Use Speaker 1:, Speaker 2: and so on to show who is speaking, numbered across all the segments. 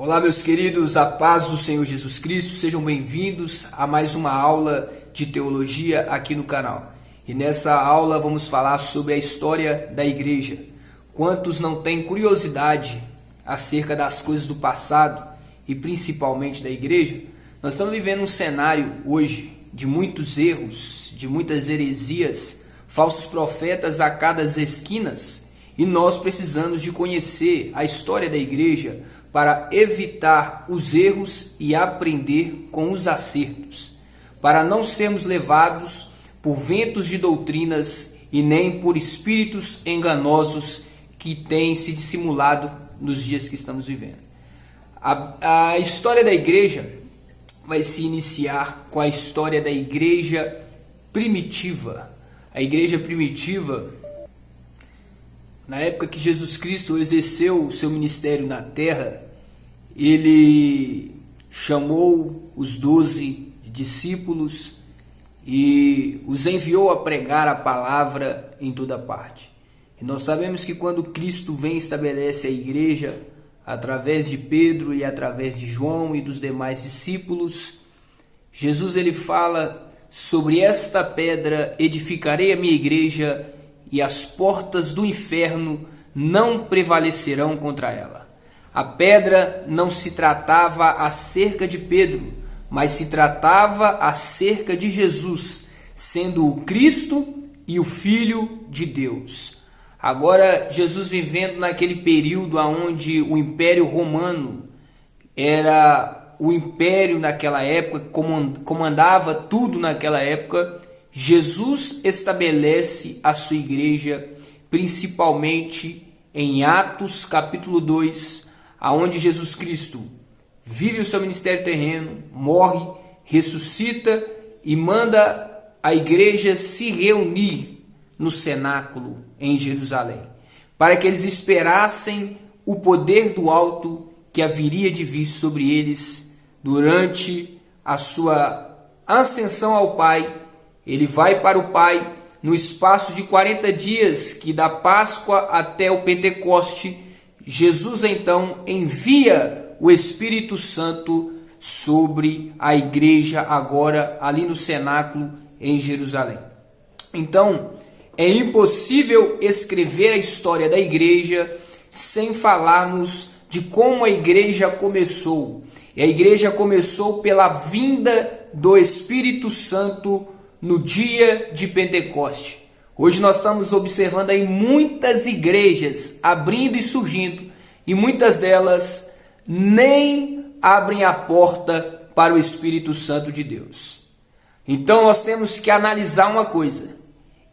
Speaker 1: Olá, meus queridos, a paz do Senhor Jesus Cristo, sejam bem-vindos a mais uma aula de teologia aqui no canal. E nessa aula vamos falar sobre a história da igreja. Quantos não têm curiosidade acerca das coisas do passado e principalmente da igreja? Nós estamos vivendo um cenário hoje de muitos erros, de muitas heresias, falsos profetas a cada esquinas, e nós precisamos de conhecer a história da igreja para evitar os erros e aprender com os acertos, para não sermos levados por ventos de doutrinas e nem por espíritos enganosos que têm se dissimulado nos dias que estamos vivendo. A história da igreja vai se iniciar com a história da igreja primitiva. A igreja primitiva, na época que Jesus Cristo exerceu o seu ministério na terra, ele chamou os 12 discípulos e os enviou a pregar a palavra em toda parte. E nós sabemos que quando Cristo vem e estabelece a igreja, através de Pedro e através de João e dos demais discípulos, Jesus ele fala: sobre esta pedra edificarei a minha igreja e as portas do inferno não prevalecerão contra ela. A pedra não se tratava acerca de Pedro, mas se tratava acerca de Jesus, sendo o Cristo e o Filho de Deus. Agora, Jesus vivendo naquele período onde o Império Romano era o império naquela época, comandava tudo naquela época, Jesus estabelece a sua igreja, principalmente em Atos capítulo 2, aonde Jesus Cristo vive o seu ministério terreno, morre, ressuscita e manda a igreja se reunir no cenáculo em Jerusalém, para que eles esperassem o poder do alto que haveria de vir sobre eles durante a sua ascensão ao Pai. Ele vai para o Pai no espaço de 40 dias, que da Páscoa até o Pentecoste, Jesus então envia o Espírito Santo sobre a igreja agora ali no cenáculo em Jerusalém. Então, é impossível escrever a história da igreja sem falarmos de como a igreja começou. E a igreja começou pela vinda do Espírito Santo no dia de Pentecoste. Hoje nós estamos observando aí muitas igrejas abrindo e surgindo, e muitas delas nem abrem a porta para o Espírito Santo de Deus. Então nós temos que analisar uma coisa: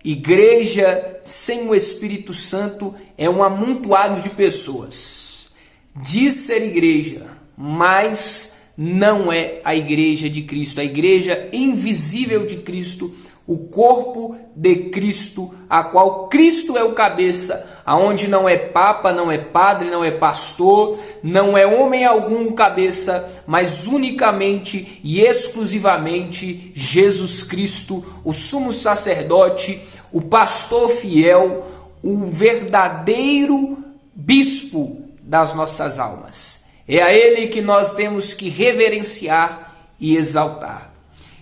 Speaker 1: igreja sem o Espírito Santo é um amontoado de pessoas. Diz ser igreja, mas não é a igreja de Cristo, a igreja invisível de Cristo, o corpo de Cristo, a qual Cristo é o cabeça, aonde não é papa, não é padre, não é pastor, não é homem algum o cabeça, mas unicamente e exclusivamente Jesus Cristo, o sumo sacerdote, o pastor fiel, o verdadeiro bispo das nossas almas. É a ele que nós temos que reverenciar e exaltar.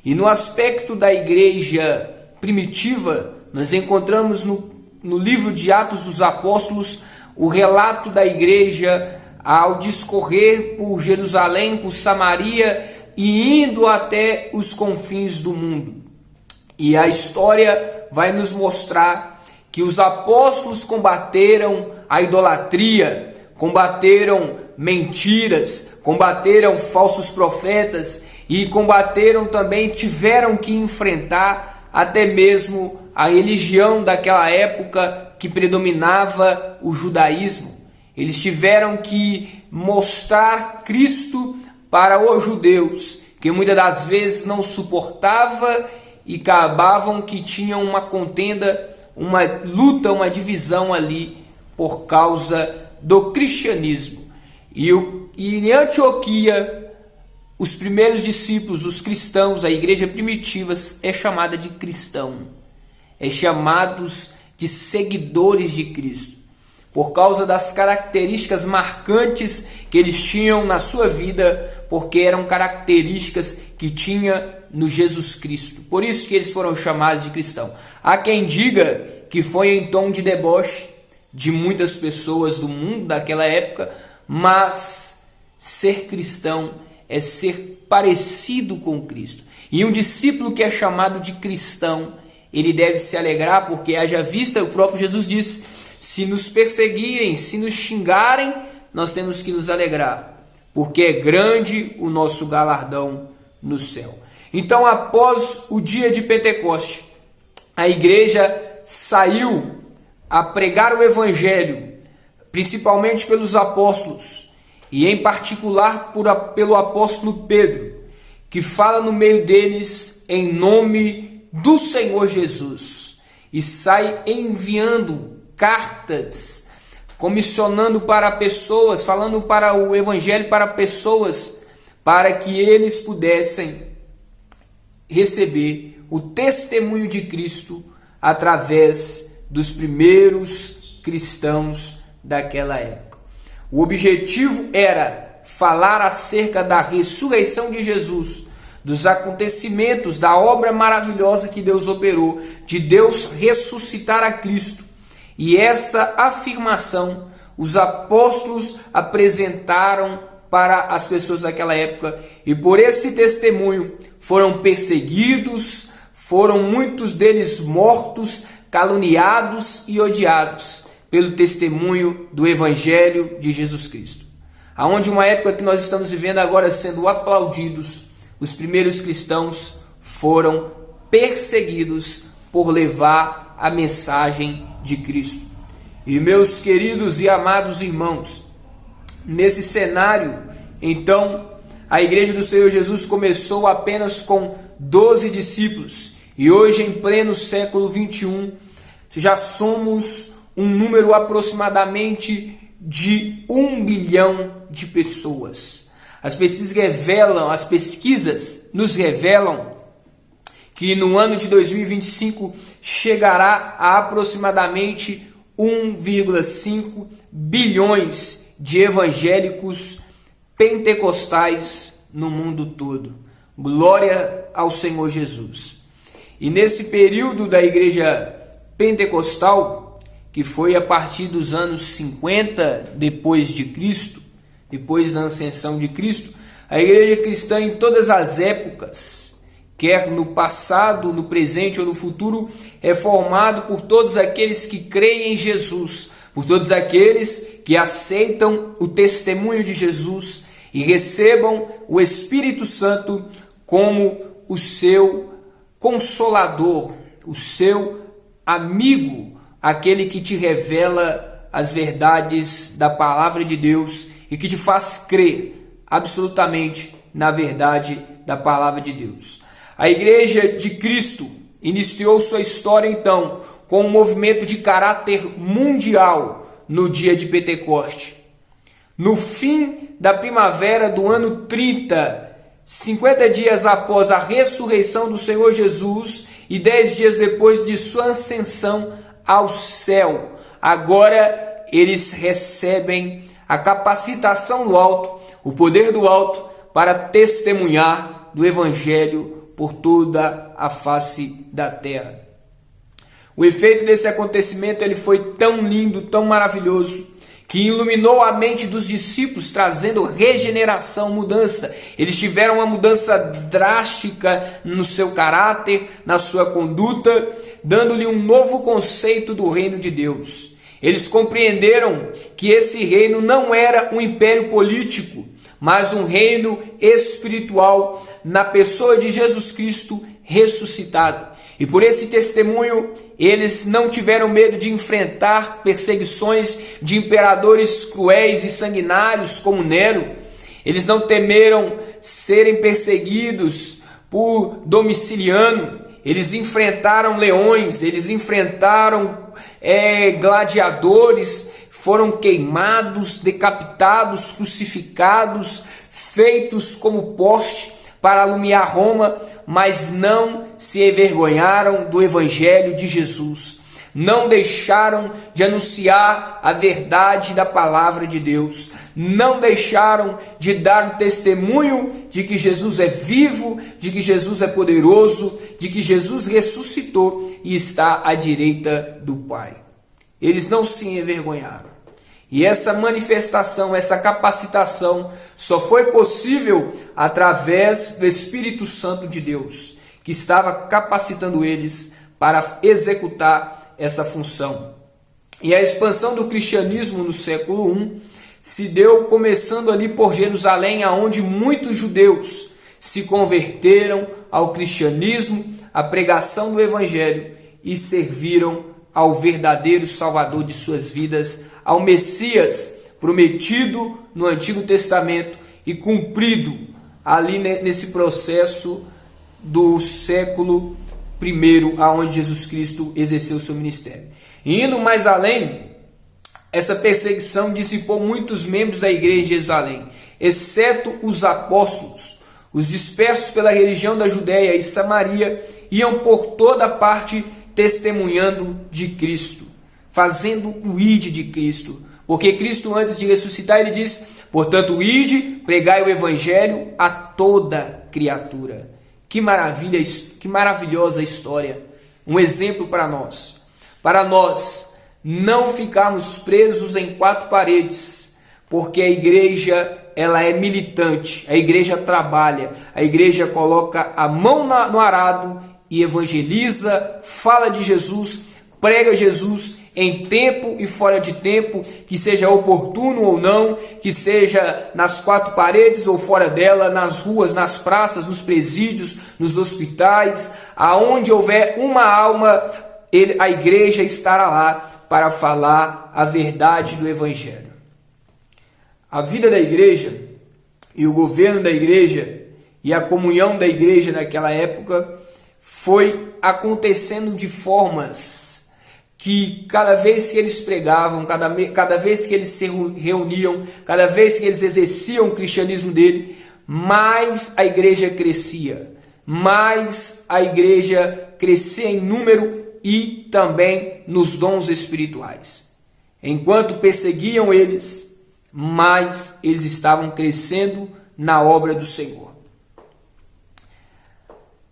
Speaker 1: E no aspecto da igreja primitiva, nós encontramos no livro de Atos dos Apóstolos o relato da igreja ao discorrer por Jerusalém, por Samaria e indo até os confins do mundo. E a história vai nos mostrar que os apóstolos combateram a idolatria, combateram mentiras, combateram falsos profetas e combateram também, tiveram que enfrentar até mesmo a religião daquela época que predominava o judaísmo. Eles tiveram que mostrar Cristo para os judeus, que muitas das vezes não suportava e acabavam que tinham uma contenda, uma luta, uma divisão ali por causa do cristianismo. E em Antioquia, os primeiros discípulos, os cristãos, a igreja primitiva é chamada de cristão, é chamados de seguidores de Cristo. por causa das características marcantes que eles tinham na sua vida, porque eram características que tinha no Jesus Cristo. Por isso que eles foram chamados de cristãos. Há quem diga que foi em tom de deboche de muitas pessoas do mundo daquela época, mas ser cristão é ser parecido com Cristo. E um discípulo que é chamado de cristão, ele deve se alegrar, porque haja vista, o próprio Jesus disse: se nos perseguirem, se nos xingarem, nós temos que nos alegrar, porque é grande o nosso galardão no céu. Então, após o dia de Pentecoste, a igreja saiu a pregar o evangelho, principalmente pelos apóstolos, e em particular pelo apóstolo Pedro, que fala no meio deles em nome do Senhor Jesus, e sai enviando cartas, comissionando para pessoas, falando para o evangelho para pessoas, para que eles pudessem receber o testemunho de Cristo através dos primeiros cristãos daquela época. O objetivo era falar acerca da ressurreição de Jesus, dos acontecimentos, da obra maravilhosa que Deus operou, de Deus ressuscitar a Cristo. E esta afirmação os apóstolos apresentaram para as pessoas daquela época, e por esse testemunho foram perseguidos, foram muitos deles mortos, caluniados e odiados pelo testemunho do Evangelho de Jesus Cristo. Aonde uma época que nós estamos vivendo agora sendo aplaudidos, os primeiros cristãos foram perseguidos por levar a mensagem de Cristo. E meus queridos e amados irmãos, nesse cenário, então, a igreja do Senhor Jesus começou apenas com 12 discípulos, e hoje, em pleno século 21, já somos um número aproximadamente de 1 bilhão de pessoas. As pesquisas nos revelam que no ano de 2025 chegará a aproximadamente 1,5 bilhões de evangélicos pentecostais no mundo todo. Glória ao Senhor Jesus. E nesse período da igreja pentecostal, que foi a partir dos anos 50 depois de Cristo, depois da ascensão de Cristo, a igreja cristã em todas as épocas, quer no passado, no presente ou no futuro, é formado por todos aqueles que creem em Jesus, por todos aqueles que aceitam o testemunho de Jesus e recebam o Espírito Santo como o seu consolador, o seu amigo, aquele que te revela as verdades da palavra de Deus e que te faz crer absolutamente na verdade da palavra de Deus. A igreja de Cristo iniciou sua história então com um movimento de caráter mundial no dia de Pentecoste. No fim da primavera do ano 30, 50 dias após a ressurreição do Senhor Jesus e 10 dias depois de sua ascensão ao céu, agora eles recebem a capacitação do alto, o poder do alto, para testemunhar do Evangelho por toda a face da terra. O efeito desse acontecimento ele foi tão lindo, tão maravilhoso, que iluminou a mente dos discípulos, trazendo regeneração, mudança. Eles tiveram uma mudança drástica no seu caráter, na sua conduta, dando-lhe um novo conceito do reino de Deus. Eles compreenderam que esse reino não era um império político, mas um reino espiritual na pessoa de Jesus Cristo ressuscitado. E por esse testemunho, eles não tiveram medo de enfrentar perseguições de imperadores cruéis e sanguinários como Nero. Eles não temeram serem perseguidos por Domiciano. Eles enfrentaram leões, eles enfrentaram gladiadores, foram queimados, decapitados, crucificados, feitos como poste para alumiar Roma, mas não se envergonharam do Evangelho de Jesus. não deixaram de anunciar a verdade da palavra de Deus, não deixaram de dar o testemunho de que Jesus é vivo, de que Jesus é poderoso, de que Jesus ressuscitou e está à direita do Pai. Eles não se envergonharam. E essa manifestação, essa capacitação só foi possível através do Espírito Santo de Deus, que estava capacitando eles para executar essa função. E a expansão do cristianismo no século I se deu começando ali por Jerusalém, aonde muitos judeus se converteram ao cristianismo, à pregação do evangelho e serviram ao verdadeiro Salvador de suas vidas, ao Messias prometido no Antigo Testamento e cumprido ali nesse processo do século I, aonde Jesus Cristo exerceu o seu ministério. E indo mais além, essa perseguição dissipou muitos membros da igreja de Jerusalém, exceto os apóstolos. Os dispersos pela região da Judéia e Samaria iam por toda parte testemunhando de Cristo, fazendo o ide de Cristo. Porque Cristo, antes de ressuscitar, ele diz: portanto, ide, pregai o evangelho a toda criatura. Que maravilha, que maravilhosa história. Um exemplo para nós. Para nós não ficarmos presos em quatro paredes, porque a igreja ela é militante, a igreja trabalha, a igreja coloca a mão no arado e evangeliza, fala de Jesus, prega Jesus em tempo e fora de tempo, que seja oportuno ou não, que seja nas quatro paredes ou fora dela, nas ruas, nas praças, nos presídios, nos hospitais, aonde houver uma alma, a igreja estará lá para falar a verdade do evangelho. A vida da igreja e o governo da igreja e a comunhão da igreja naquela época foi acontecendo de formas que cada vez que eles pregavam, cada vez que eles se reuniam, cada vez que eles exerciam o cristianismo dele, mais a igreja crescia, mais a igreja crescia em número e também nos dons espirituais. Enquanto perseguiam eles, mais eles estavam crescendo na obra do Senhor.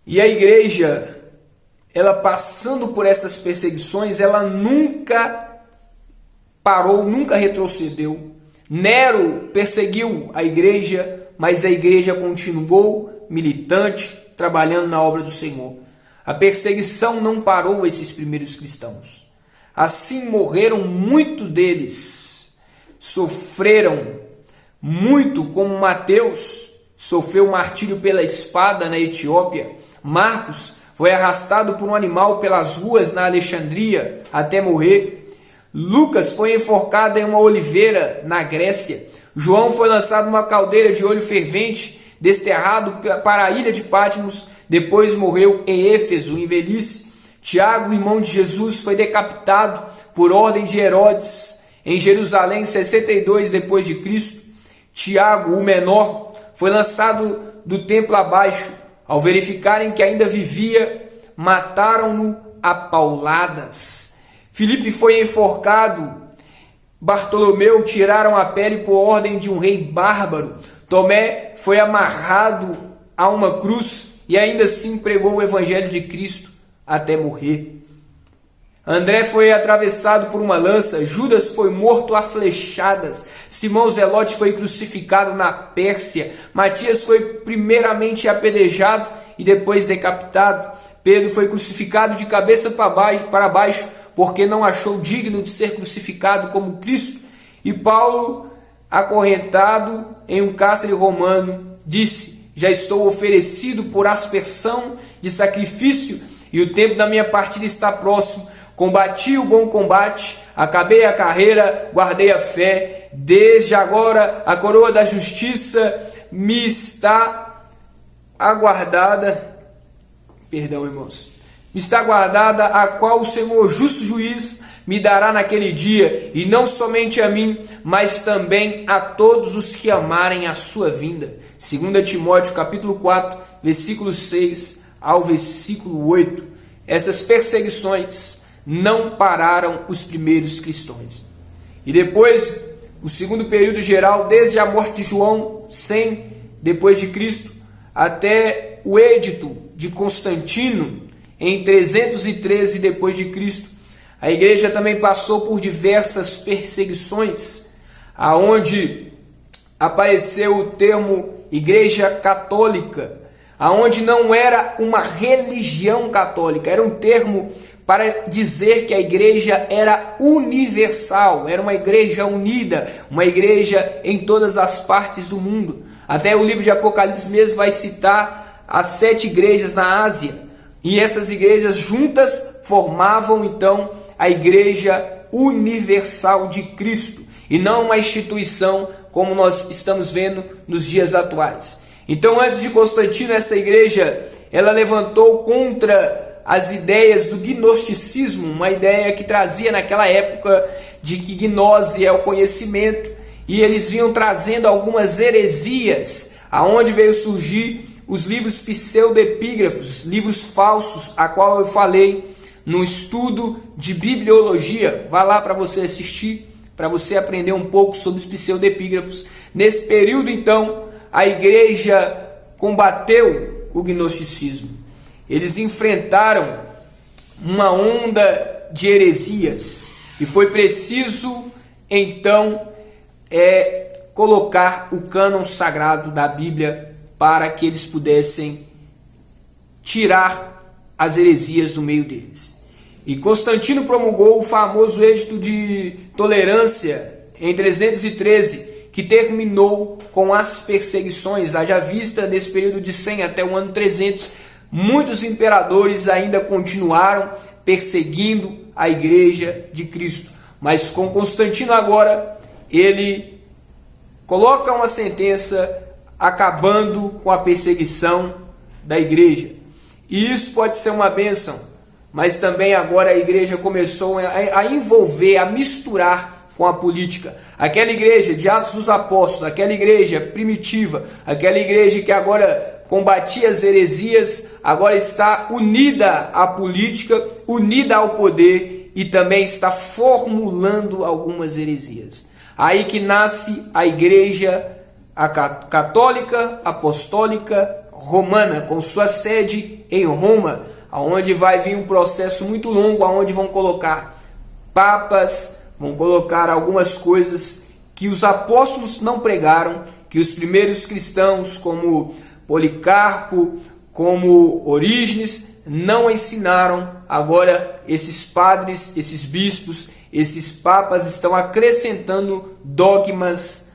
Speaker 1: E a igreja, ela passando por essas perseguições, ela nunca parou, nunca retrocedeu. Nero perseguiu a igreja, mas a igreja continuou militante, trabalhando na obra do Senhor. A perseguição não parou esses primeiros cristãos. Assim morreram muitos deles, sofreram muito, como Mateus sofreu martírio pela espada na Etiópia. Marcos foi arrastado por um animal pelas ruas na Alexandria até morrer. Lucas foi enforcado em uma oliveira na Grécia. João foi lançado numa caldeira de óleo fervente, desterrado para a ilha de Patmos, depois morreu em Éfeso, em velhice. Tiago, irmão de Jesus, foi decapitado por ordem de Herodes em Jerusalém, 62 depois de Cristo. Tiago, o menor, foi lançado do templo abaixo. Ao verificarem que ainda vivia, mataram-no a pauladas. Filipe foi enforcado. Bartolomeu tiraram a pele por ordem de um rei bárbaro. Tomé foi amarrado a uma cruz e ainda assim pregou o evangelho de Cristo até morrer. André foi atravessado por uma lança, Judas foi morto a flechadas, Simão Zelote foi crucificado na Pérsia, Matias foi primeiramente apedrejado e depois decapitado, Pedro foi crucificado de cabeça para baixo, porque não achou digno de ser crucificado como Cristo, e Paulo, acorrentado em um cárcere romano, disse: já estou oferecido por aspersão de sacrifício, e o tempo da minha partida está próximo. Combati o bom combate, acabei a carreira, guardei a fé. Desde agora a coroa da justiça me está aguardada. Perdão, irmãos. Me está guardada, a qual o Senhor, justo juiz, me dará naquele dia, e não somente a mim, mas também a todos os que amarem a sua vinda. 2 Timóteo capítulo 4, versículo 6 ao versículo 8. Essas perseguições não pararam os primeiros cristãos. E depois, o segundo período geral, desde a morte de João 100 depois de Cristo até o edito de Constantino em 313 depois de Cristo, a igreja também passou por diversas perseguições, aonde apareceu o termo Igreja Católica, aonde não era uma religião católica, era um termo para dizer que a igreja era universal, era uma igreja unida, uma igreja em todas as partes do mundo. Até o livro de Apocalipse mesmo vai citar as 7 igrejas na Ásia, e essas igrejas juntas formavam então a Igreja Universal de Cristo, e não uma instituição como nós estamos vendo nos dias atuais. Então, antes de Constantino, essa igreja ela levantou contra as ideias do gnosticismo, uma ideia que trazia naquela época de que gnose é o conhecimento, e eles vinham trazendo algumas heresias, aonde veio surgir os livros pseudepígrafos, livros falsos, a qual eu falei no estudo de bibliologia. Vá lá para você assistir, para você aprender um pouco sobre os pseudepígrafos. Nesse período, então, a igreja combateu o gnosticismo. Eles enfrentaram uma onda de heresias e foi preciso, então, colocar o cânon sagrado da Bíblia para que eles pudessem tirar as heresias do meio deles. E Constantino promulgou o famoso Edito de Tolerância em 313, que terminou com as perseguições. Haja vista, nesse período de 100 até o ano 300, muitos imperadores ainda continuaram perseguindo a igreja de Cristo. Mas com Constantino agora, ele coloca uma sentença acabando com a perseguição da igreja. E isso pode ser uma bênção, mas também agora a igreja começou a envolver, a misturar com a política. Aquela igreja de Atos dos Apóstolos, aquela igreja primitiva, aquela igreja que agora combatia as heresias, agora está unida à política, unida ao poder e também está formulando algumas heresias. Aí que nasce a igreja católica, apostólica, romana, com sua sede em Roma, onde vai vir um processo muito longo, onde vão colocar papas, vão colocar algumas coisas que os apóstolos não pregaram, que os primeiros cristãos, como Policarpo, como Orígenes, não ensinaram. Agora esses padres, esses bispos, esses papas estão acrescentando dogmas,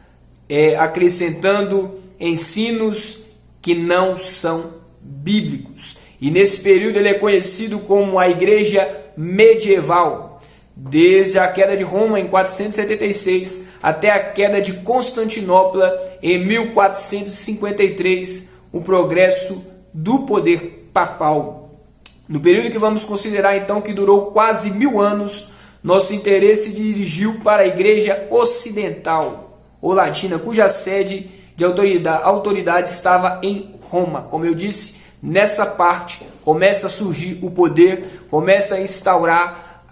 Speaker 1: acrescentando ensinos que não são bíblicos. E nesse período ele é conhecido como a Igreja Medieval, desde a queda de Roma em 476 até a queda de Constantinopla em 1453, o progresso do poder papal. No período que vamos considerar então, que durou quase 1000 anos, nosso interesse dirigiu para a Igreja Ocidental, ou Latina, cuja sede de autoridade estava em Roma. Como eu disse, nessa parte começa a surgir o poder, começa a instaurar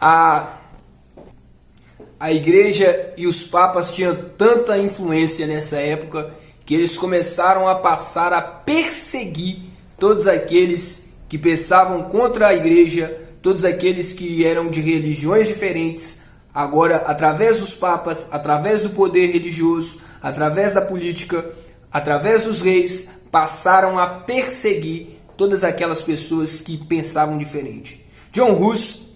Speaker 1: a igreja, e os papas tinham tanta influência nessa época que eles começaram a passar a perseguir todos aqueles que pensavam contra a igreja, todos aqueles que eram de religiões diferentes. Agora, através dos papas, através do poder religioso, através da política, através dos reis, passaram a perseguir todas aquelas pessoas que pensavam diferente. John Hus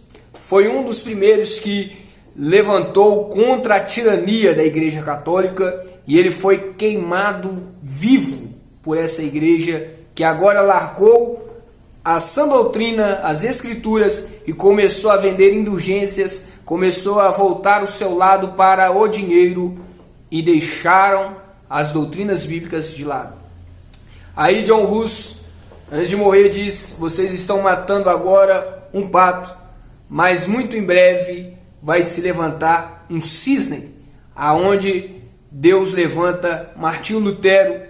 Speaker 1: foi um dos primeiros que levantou contra a tirania da Igreja Católica, e ele foi queimado vivo por essa igreja que agora largou a sã doutrina, as escrituras, e começou a vender indulgências, começou a voltar o seu lado para o dinheiro e deixaram as doutrinas bíblicas de lado. Aí John Hus, antes de morrer, diz: vocês estão matando agora um pato, mas muito em breve vai se levantar um cisne, aonde Deus levanta Martinho Lutero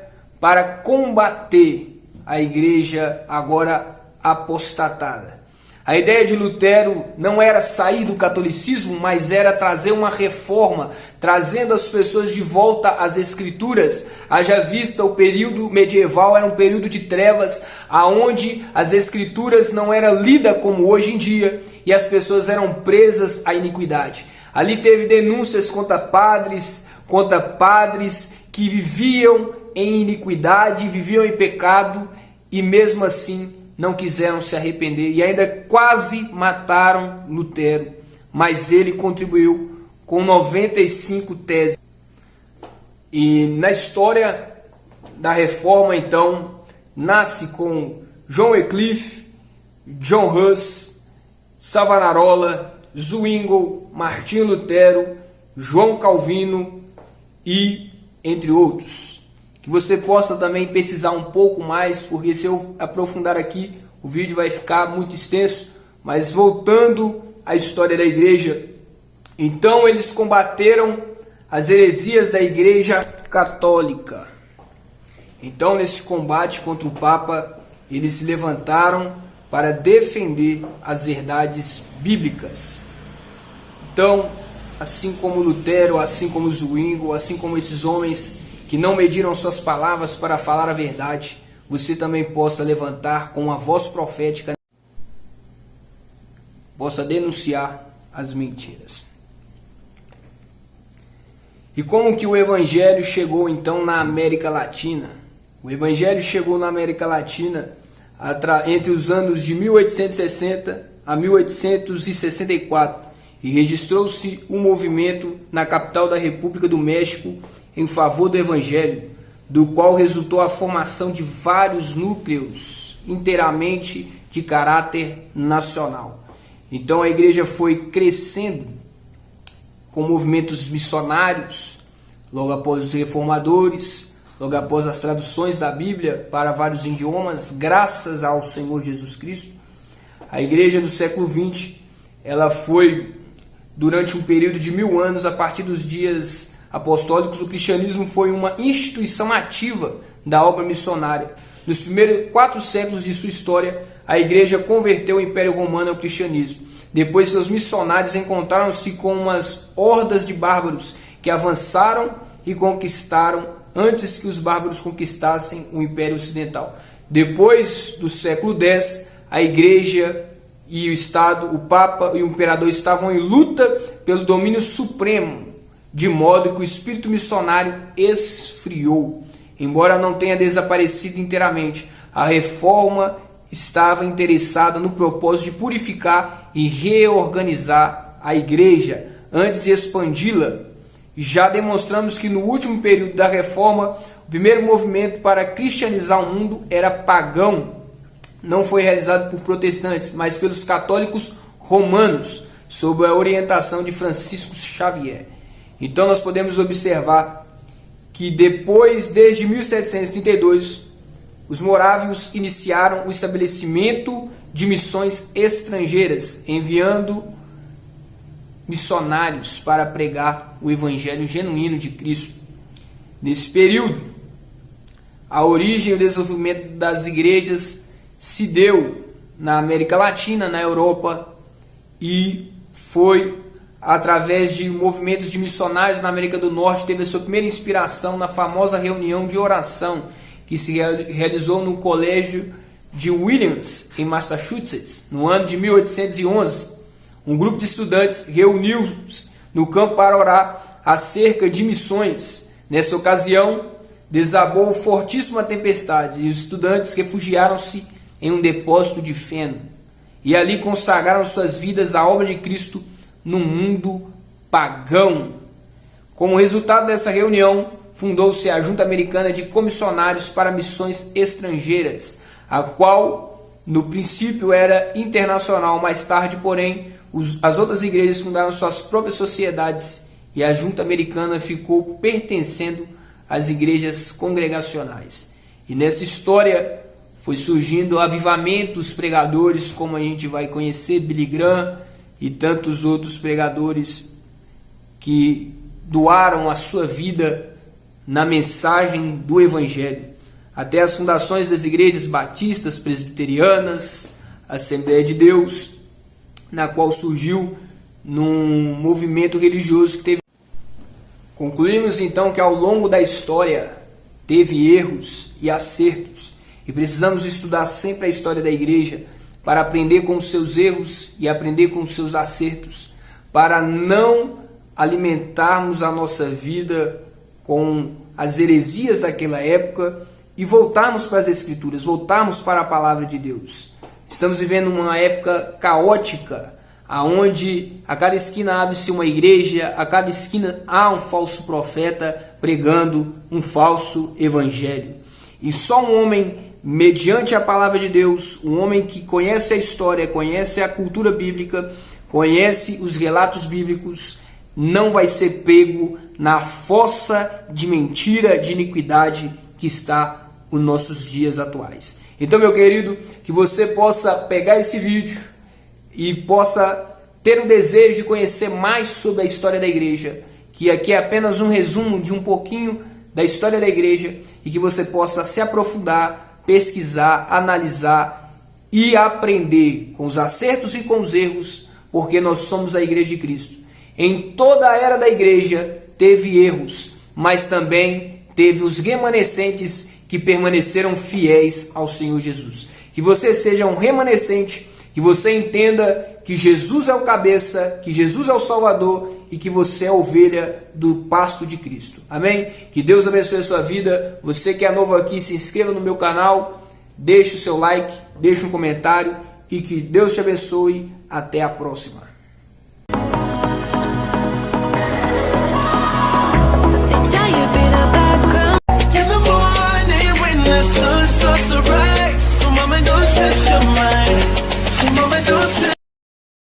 Speaker 1: para combater a igreja agora apostatada. A ideia de Lutero não era sair do catolicismo, mas era trazer uma reforma, trazendo as pessoas de volta às escrituras. Haja vista o período medieval era um período de trevas, aonde as escrituras não eram lidas como hoje em dia e as pessoas eram presas à iniquidade. Ali teve denúncias contra padres que viviam em iniquidade, viviam em pecado e mesmo assim não quiseram se arrepender e ainda quase mataram Lutero, mas ele contribuiu com 95 teses. E na história da reforma, então, nasce com John Wycliffe, John Huss, Savonarola, Zwingli, Martinho Lutero, João Calvino e entre outros. Que você possa também pesquisar um pouco mais, porque se eu aprofundar aqui, o vídeo vai ficar muito extenso. Mas voltando à história da igreja, então eles combateram as heresias da igreja católica. Então nesse combate contra o Papa, eles se levantaram para defender as verdades bíblicas. Então, assim como Lutero, assim como Zwingli, assim como esses homens que não mediram suas palavras para falar a verdade, você também possa levantar com a voz profética, possa denunciar as mentiras. E como que o Evangelho chegou então na América Latina? O Evangelho chegou na América Latina entre os anos de 1860 a 1864 e registrou-se um movimento na capital da República do México em favor do Evangelho, do qual resultou a formação de vários núcleos inteiramente de caráter nacional. Então a igreja foi crescendo com movimentos missionários, logo após os reformadores, logo após as traduções da Bíblia para vários idiomas, graças ao Senhor Jesus Cristo. A igreja do século XX, ela foi, durante um período de 1000 anos, a partir dos dias apostólicos, o cristianismo foi uma instituição ativa da obra missionária. Nos primeiros 4 séculos de sua história, a igreja converteu o Império Romano ao cristianismo. Depois, seus missionários encontraram-se com umas hordas de bárbaros que avançaram e conquistaram antes que os bárbaros conquistassem o Império Ocidental. Depois do século X, a igreja e o Estado, o Papa e o Imperador estavam em luta pelo domínio supremo, de modo que o espírito missionário esfriou. Embora não tenha desaparecido inteiramente, a reforma estava interessada no propósito de purificar e reorganizar a igreja antes de expandi-la. Já demonstramos que no último período da reforma, o primeiro movimento para cristianizar o mundo era pagão. Não foi realizado por protestantes, mas pelos católicos romanos, sob a orientação de Francisco Xavier. Então nós podemos observar que desde 1732, os morávios iniciaram o estabelecimento de missões estrangeiras, enviando missionários para pregar o evangelho genuíno de Cristo. Nesse período, a origem e o desenvolvimento das igrejas se deu na América Latina, na Europa, e foi através de movimentos de missionários na América do Norte. Teve a sua primeira inspiração na famosa reunião de oração que se realizou no colégio de Williams, em Massachusetts, no ano de 1811. Um grupo de estudantes reuniu-se no campo para orar acerca de missões. Nessa ocasião, desabou fortíssima tempestade e os estudantes refugiaram-se em um depósito de feno e ali consagraram suas vidas à obra de Cristo no mundo pagão. Como resultado dessa reunião, fundou-se a Junta Americana de Comissionários para Missões Estrangeiras, a qual no princípio era internacional. Mais tarde, porém, as outras igrejas fundaram suas próprias sociedades e a Junta Americana ficou pertencendo às igrejas congregacionais. E nessa história foi surgindo avivamentos, pregadores, como a gente vai conhecer, Billy Graham e tantos outros pregadores que doaram a sua vida na mensagem do Evangelho, até as fundações das igrejas batistas, presbiterianas, Assembleia de Deus na qual surgiu num movimento religioso que teve. Concluímos então que ao longo da história teve erros e acertos, e precisamos estudar sempre a história da igreja para aprender com os seus erros e aprender com os seus acertos, para não alimentarmos a nossa vida com as heresias daquela época e voltarmos para as Escrituras, voltarmos para a palavra de Deus. Estamos vivendo uma época caótica, aonde a cada esquina abre-se uma igreja, a cada esquina há um falso profeta pregando um falso evangelho. E só um homem, mediante a palavra de Deus, um homem que conhece a história, conhece a cultura bíblica, conhece os relatos bíblicos, não vai ser pego na fossa de mentira, de iniquidade que está os nossos dias atuais. Então, meu querido, que você possa pegar esse vídeo e possa ter o desejo de conhecer mais sobre a história da igreja, que aqui é apenas um resumo de um pouquinho da história da igreja, e que você possa se aprofundar, pesquisar, analisar e aprender com os acertos e com os erros, porque nós somos a Igreja de Cristo. Em toda a era da igreja teve erros, mas também teve os remanescentes que permaneceram fiéis ao Senhor Jesus. Que você seja um remanescente, que você entenda que Jesus é o cabeça, que Jesus é o Salvador e que você é a ovelha do pasto de Cristo. Amém? Que Deus abençoe a sua vida. Você que é novo aqui, se inscreva no meu canal, deixe o seu like, deixe um comentário e que Deus te abençoe. Até a próxima.
Speaker 2: The sun